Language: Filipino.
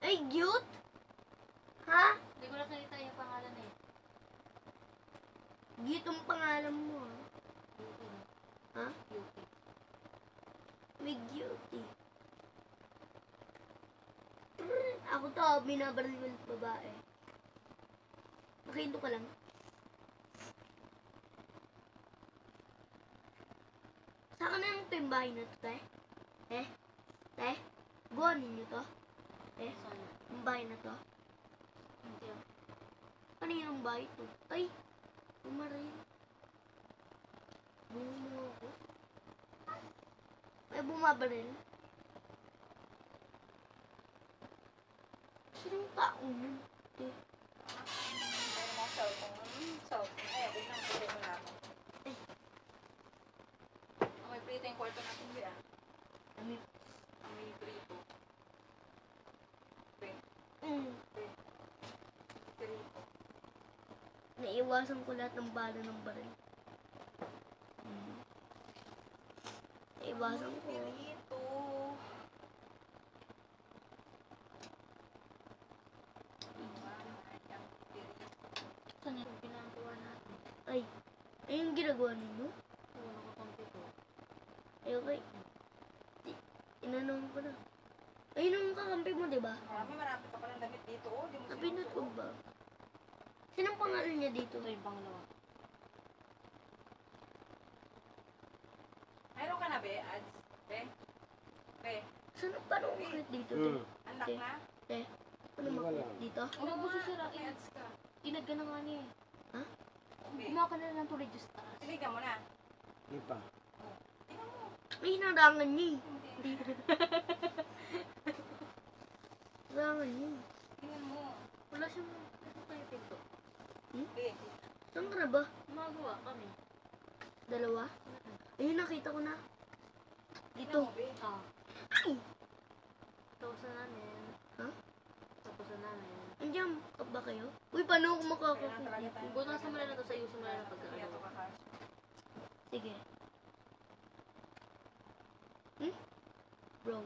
Ay, cute? Ha? Hindi ko nakita yung pangalan eh. Cute ang pangalan mo, ha? Ha? Cutie. May cutie. Ako to, binabaril ko ng babae. Nakihinto ka lang. Saan na yung timbahin na to, te? Te? Buwan ninyo to? Saan? Yung bahay na to? Hindi ah. Ano yung bahay to? Ay! Bumaril. Bumumo ako. Ay, bumabaril. Sinong tao nun? Te? Ay, mga cellphone. Ay, wait lang. Pwede mo na ako. May prito yung kwarto natin ba? Ami. May prito. Prito. Naiwasan ko lahat ng bala ng baril. Naiwasan ko. Prito. Saan yung pinagawa natin? Ay, yung ginagawa ninyo? Oo, nakakampi ko. Ay, okay. Inanong ko na. Ayun ang kakampi mo, di ba? Marami ka palang damit dito. Oh, di mo Napindot ko ba? Sinong pangalan niya dito? Ito yung pangalawa. Mayroon ka na, be? Ads? Be? Be? Saan paano umakit dito? Te? Anak Te? na? Te? Paano umakit dito? Huwag mo sisirain. May ads ka. Tinag ka na nga niya eh. Ha? Be? Gumawa ka na lang tuloy dyan sa taas. Tinigan mo na. Di pa. Tingnan mo. Ay, hinarangan niya eh. Hindi. Hinarangan niya eh. Tingnan mo. Wala siyang yung pinto. Be? Saan ka na ba? Gumagawa kami. Dalawa? Ayun, nakita ko na. Tingnan Dito. mo, be. Ah. Ay! Tapos na namin. Ha? Tapos na namin. Andiyan ka ba kayo? Uy, paano ako makakakit Kailangan talaga dito? tayo. Buta sa mula na to sa iyo, mula na pagkakalo. Kaya ito kakash. Sige. Bro.